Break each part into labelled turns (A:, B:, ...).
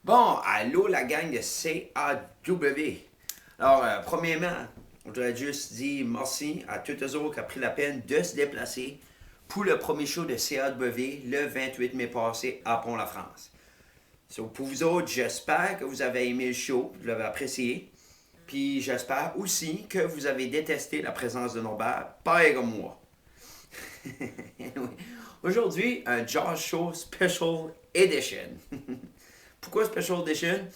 A: Bon, allô la gang de CAW. Alors, premièrement, je voudrais juste dire merci à tous les autres qui ont pris la peine de se déplacer pour le premier show de CAW le 28 mai passé à Pont-la-France. So, pour vous autres, j'espère que vous avez aimé le show, vous l'avez apprécié. Puis j'espère aussi que vous avez détesté la présence de Norbert, pareil comme moi. Aujourd'hui, un Jazz Show Special Edition. Pourquoi Special Edition?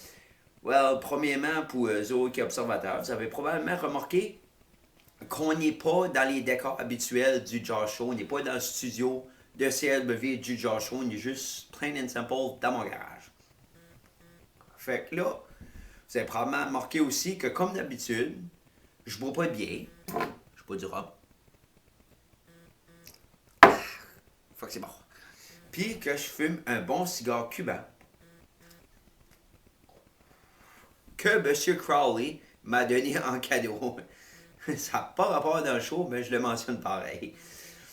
A: Well, premièrement, pour eux autres qui sont observateurs, vous avez probablement remarqué qu'on n'est pas dans les décors habituels du Jazz Show. On n'est pas dans le studio de CLW du Jazz Show. On est juste plain and simple dans mon garage. Fait que là, vous avez probablement remarqué aussi que, comme d'habitude, je bois pas de bière. Je bois du rhum. Fait que c'est bon. Puis que je fume un bon cigare cubain que M. Crowley m'a donné en cadeau. Ça n'a pas rapport dans le show, mais je le mentionne pareil.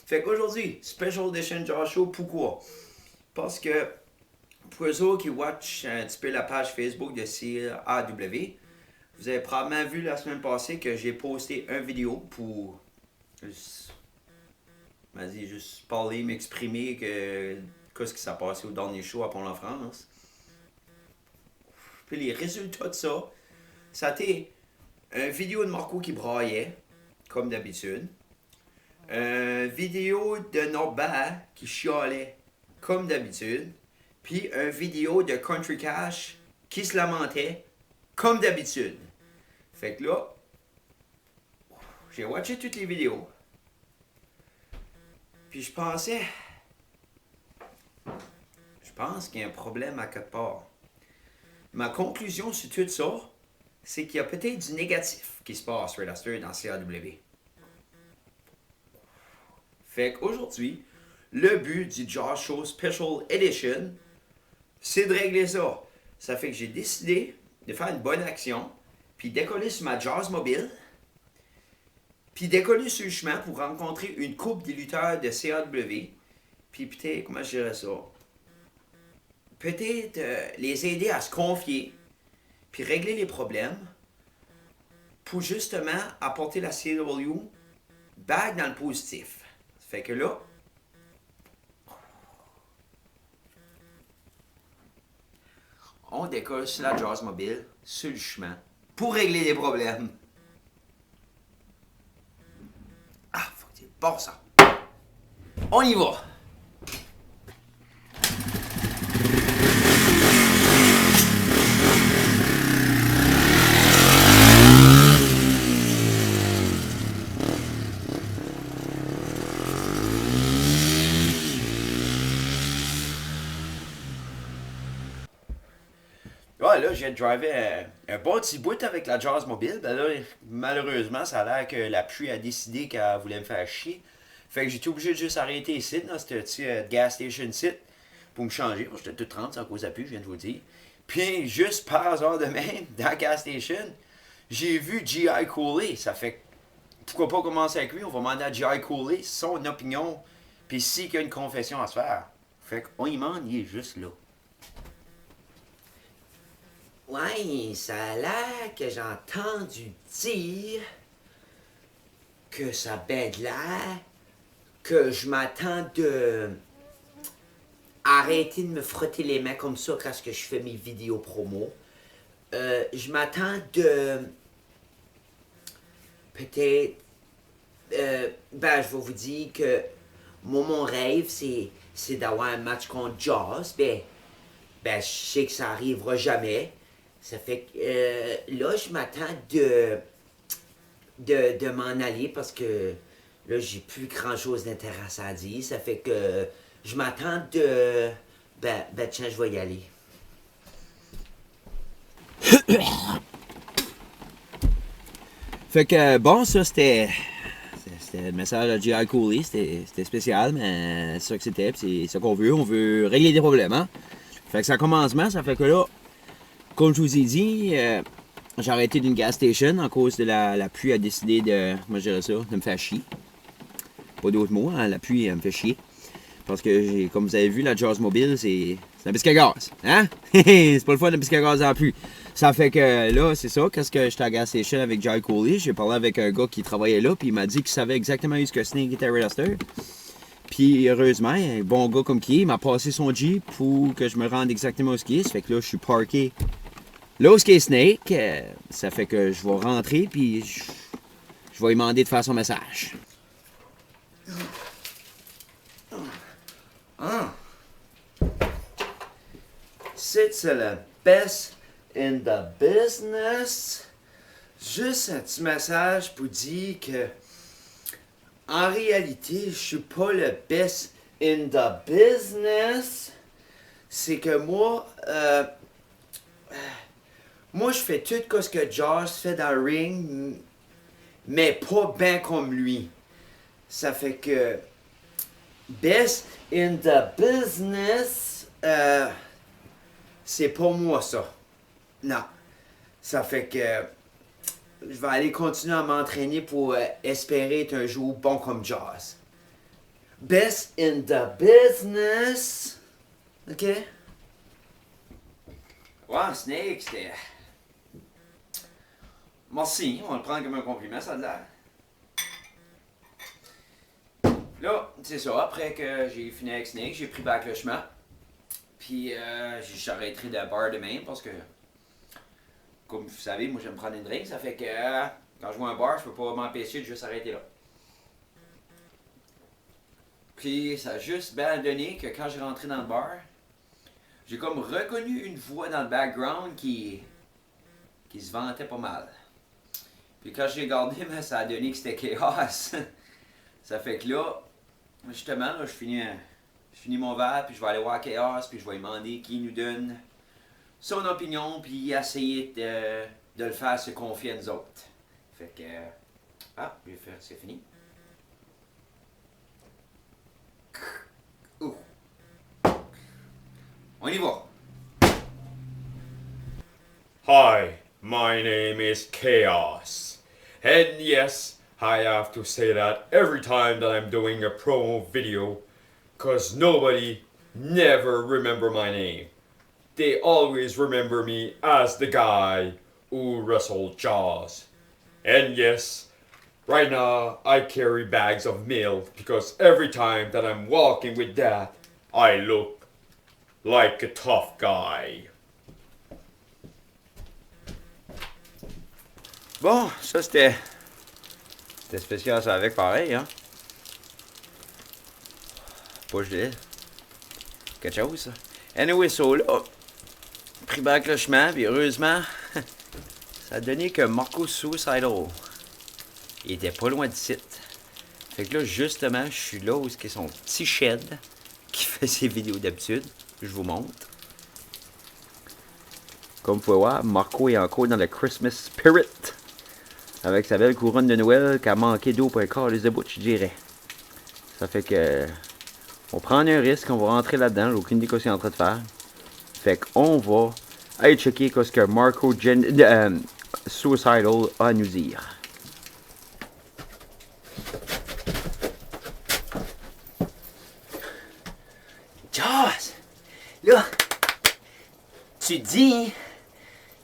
A: Fait qu'aujourd'hui, Special Edition Jazz Show, pourquoi? Parce que pour eux autres qui watchent un petit peu la page Facebook de CAW, vous avez probablement vu la semaine passée que j'ai posté une vidéo pour juste parler, m'exprimer qu'est-ce qui s'est passé au dernier show à Pont-la-France. Puis les résultats de ça, ça a été une vidéo de Marco qui braillait, comme d'habitude. Une vidéo de Norbert qui chialait, comme d'habitude. Puis une vidéo de Country Cash qui se lamentait, comme d'habitude. Fait que là, j'ai watché toutes les vidéos. Puis je pense qu'il y a un problème à quelque part. Ma conclusion sur tout ça, c'est qu'il y a peut-être du négatif qui se passe dans CAW. Fait qu'aujourd'hui, le but du Jazz Show Special Edition, c'est de régler ça. Ça fait que j'ai décidé de faire une bonne action, puis décoller sur ma Jazz Mobile, puis décoller sur le chemin pour rencontrer une couple des lutteurs de CAW, puis peut-être, comment je dirais ça, peut-être les aider à se confier, puis régler les problèmes, pour justement apporter la CW back dans le positif. Fait que là, on décolle sur la Jazz Mobile, sur le chemin, pour régler les problèmes. Ah, faut que c'est bon ça. On y va. Ouais, là, j'ai drivé un bon petit bout avec la Jazz Mobile. Ben là, malheureusement, ça a l'air que la pluie a décidé qu'elle voulait me faire chier. Fait que j'étais obligé de juste arrêter ici, dans ce petit gas station site, pour me changer. Bon, j'étais tout 30 sans cause à pluie, je viens de vous le dire. Puis, juste par hasard de même, dans la gas station, j'ai vu G.I. Cooley. Ça fait que, pourquoi pas commencer avec lui? On va demander à G.I. Cooley son opinion, puis s'il y a une confession à se faire. Fait qu'on y demande, il est juste là. Ouais, ça a l'air que j'ai entendu dire que ça bête l'air, que je m'attends de arrêter de me frotter les mains comme ça quand je fais mes vidéos promo. Je m'attends de peut-être, je vais vous dire que moi, mon rêve, c'est d'avoir un match contre Jaws. Je sais que ça arrivera jamais. Ça fait que là, je m'attends de m'en aller parce que là, j'ai plus grand-chose d'intéressant à dire. Ça fait que je m'attends de... tiens, je vais y aller. Fait que, bon, ça, c'était le message de G.I. Cooley. C'était spécial, mais c'est ça que c'était. C'est ça qu'on veut. On veut régler des problèmes, hein? Fait que ça commencement, ça fait que là, comme je vous ai dit, j'ai arrêté d'une gas station en cause de la pluie a décidé de, moi je dirais ça, de me faire chier. Pas d'autres mots, hein, la pluie elle me fait chier. Parce que, comme vous avez vu, la Jazz Mobile, c'est
B: un biscuit à gaz. Hein? C'est pas le fun d'un biscuit à gaz en plus. Ça fait que là, c'est ça. Qu'est-ce que j'étais à Gas Station avec Jai Cooley? J'ai parlé avec un gars qui travaillait là, puis il m'a dit qu'il savait exactement où ce que Snake était Redster. Puis heureusement, un bon gars comme qui est, il m'a passé son Jeep pour que je me rende exactement où ce qui est. Ça fait que là, je suis parké là où ce qui est Snake. Ça fait que je vais rentrer, puis je vais lui demander de faire son message.
A: Ah! C'est le best in the business. Juste un petit message pour dire que en réalité, je suis pas le best in the business. C'est que moi, moi je fais tout ce que Josh fait dans le ring, mais pas bien comme lui. Ça fait que best in the business, c'est pas moi ça. Non. Ça fait que je vais aller continuer à m'entraîner pour espérer être un jour bon comme Jaws. Best in the business. OK? Wow, Snake, c'était... Merci, on va le prendre comme un compliment, ça a l'air. Là, c'est ça, après que j'ai fini avec Snake, j'ai pris back le chemin. Puis j'arrêterai de bar demain parce que, comme vous savez, moi j'aime prendre une drink, ça fait que quand je vois un bar, je peux pas m'empêcher de juste arrêter là. Puis ça a juste bien donné que quand j'ai rentré dans le bar, j'ai comme reconnu une voix dans le background qui se vantait pas mal. Puis quand j'ai regardé, ben, ça a donné que c'était Chaos. Ça fait que là, justement, là, je finis mon verre, puis je vais aller voir Chaos, puis je vais lui demander qu'il nous donne son opinion, puis essayer de le faire se confier à nous autres. Fait que... c'est fini. Ouh. On y va.
C: Hi, my name is Chaos. And yes, I have to say that every time that I'm doing a promo video, cause nobody never remember my name. They always remember me as the guy who wrestled Jaws. And yes, right now I carry bags of milk because every time that I'm walking with that, I look like a tough guy.
A: Bon, ça c'était spécial ça avec pareil, hein. Pas gelé. Quelque chose, ça. Anyway, so là, pris back le chemin, puis heureusement, ça a donné que Marco Suicidal, il était pas loin du site. Fait que là, justement, je suis là où est son petit shed qui fait ses vidéos d'habitude. Je vous montre. Comme vous pouvez voir, Marco est encore dans le Christmas spirit. Avec sa belle couronne de Noël qui a manqué d'eau pour un calice de bout, je dirais. Ça fait que... On prend un risque, on va rentrer là-dedans. J'ai aucune idée de ce qu'il est en train de faire. Fait qu'on va aller checker ce que Marco Suicidal a à nous dire. Jaws! Là, tu dis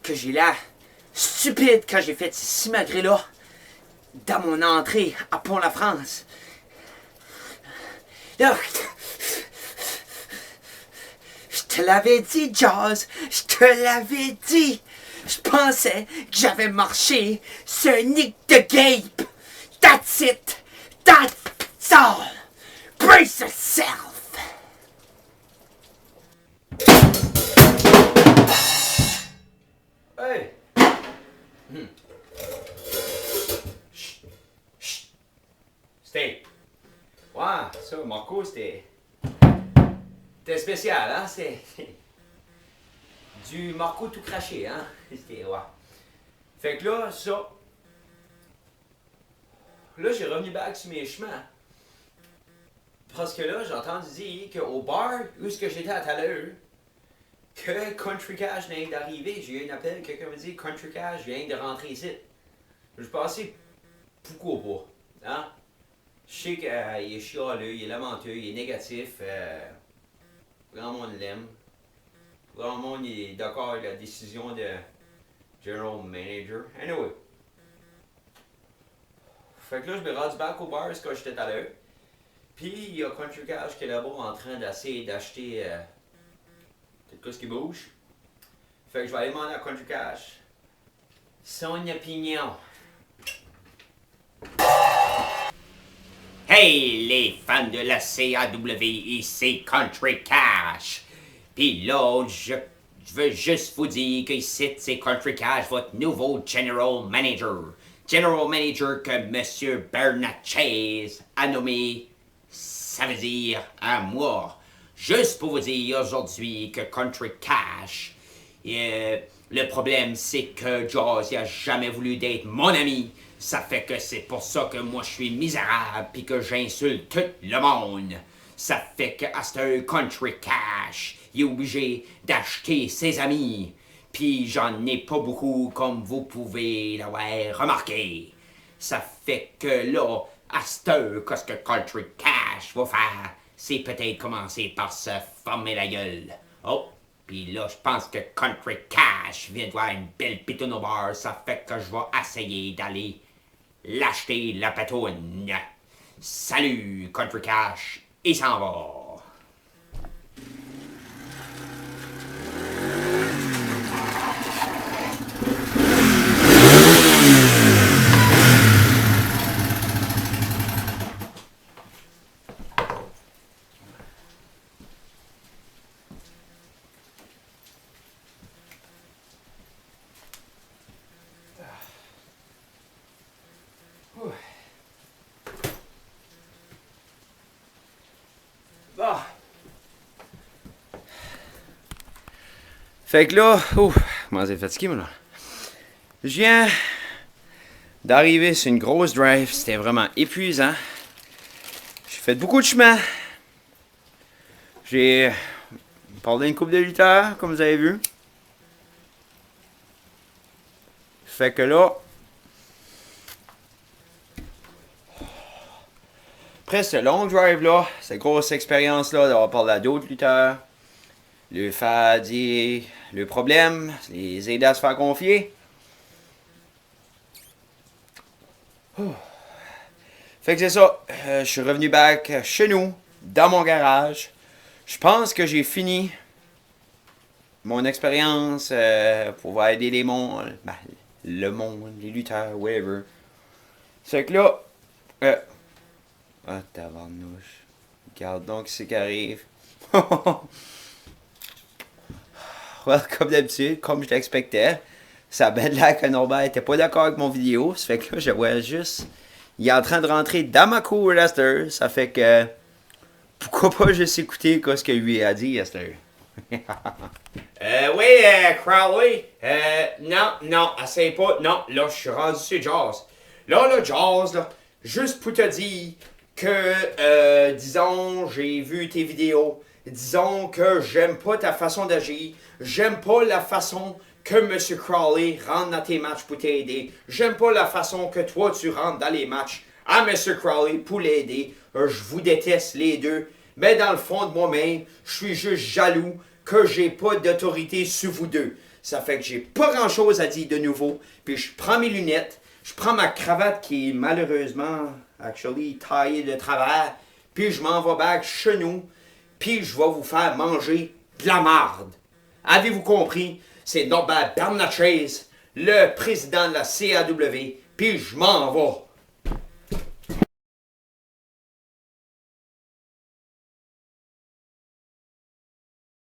A: que j'ai l'air stupide quand j'ai fait ce simagrée-là dans mon entrée à Pont-la-France. Là, je te l'avais dit, Jaws, je te l'avais dit. Je pensais que j'avais marché sur un nick de gape. That's it. That's all. Brace yourself. Hey. Chut. Stay. Ouais, ça, Marco, c'était spécial, hein? C'était du Marco tout craché, hein? C'était, ouais. Fait que là, ça... Là, j'ai revenu back sur mes chemins. Parce que là, j'ai entendu dire qu'au bar où est-ce que j'étais à tout à l'heure, que Country Cash vient d'arriver. J'ai eu un appel, quelqu'un me dit Country Cash vient de rentrer ici. Je pensais, pourquoi pas? Hein? Je sais qu'il est chialeux, il est lamenteux, il est négatif. Grand monde l'aime. Grand monde est d'accord avec la décision de General Manager. Anyway. Fait que là, je me rendu back au bar, ce que j'étais à l'heure. Puis, il y a Country Cash qui est là-bas en train d'essayer d'acheter quelque chose qui bouge. Fait que je vais aller demander à Country Cash son opinion.
D: Hey les fans de la CAW, ici Country Cash. Pis là, je veux juste vous dire que ici c'est Country Cash, votre nouveau General Manager. General Manager que Monsieur Bernard Chase a nommé, ça veut dire à moi. Juste pour vous dire aujourd'hui que Country Cash, le problème c'est que Jaws il a jamais voulu d'être mon ami. Ça fait que c'est pour ça que moi je suis misérable pis que j'insulte tout le monde. Ça fait que à ce Country Cash, il est obligé d'acheter ses amis. Puis j'en ai pas beaucoup comme vous pouvez l'avoir remarqué. Ça fait que là, à ce que Country Cash va faire, c'est peut-être commencer par se former la gueule. Oh, puis là, je pense que Country Cash vient de voir une belle pitoune au bar. Ça fait que je vais essayer d'aller l'acheter la patoune. Salut, Country Cash, il s'en va.
A: Bon. Fait que là, comment c'est fatigué, moi, là? Je viens d'arriver sur une grosse drive. C'était vraiment épuisant. J'ai fait beaucoup de chemin. J'ai parlé une couple de lutteurs, comme vous avez vu. Fait que là, après ce long drive-là, cette grosse expérience-là, d'avoir parlé à d'autres lutteurs, le faire dire le problème, les aider à se faire confier. Fait que c'est ça. Je suis revenu back chez nous, dans mon garage. Je pense que j'ai fini mon expérience pour pouvoir aider les mondes, le monde, les lutteurs, whatever. C'est que là, ah, tabarnouche. Regarde donc ce qui arrive. Well, comme d'habitude, comme je l'expectais, ça a bien l'air que Norbert était pas d'accord avec mon vidéo. Ça fait que là, je vois juste. Il est en train de rentrer dans ma cour, Lester. Ça fait que. Pourquoi pas juste écouter ce que lui a dit, Lester?
D: Oui, Crowley. Non, essaye pas. Non, là, je suis rendu sur Jaws. Là, Jaws, là, juste pour te dire que, disons, j'ai vu tes vidéos. Disons que j'aime pas ta façon d'agir. J'aime pas la façon que M. Crowley rentre dans tes matchs pour t'aider. J'aime pas la façon que toi, tu rentres dans les matchs à M. Crowley pour l'aider. Je vous déteste les deux. Mais dans le fond de moi-même, je suis juste jaloux que j'ai pas d'autorité sur vous deux. Ça fait que j'ai pas grand-chose à dire de nouveau. Puis je prends mes lunettes, je prends ma cravate qui est malheureusement, actually, taillée de travers. Puis je m'en vais back chez nous. Puis je vais vous faire manger de la marde. Avez-vous compris? C'est Norbert Bernard Chase, le président de la CAW. Puis je m'en vais.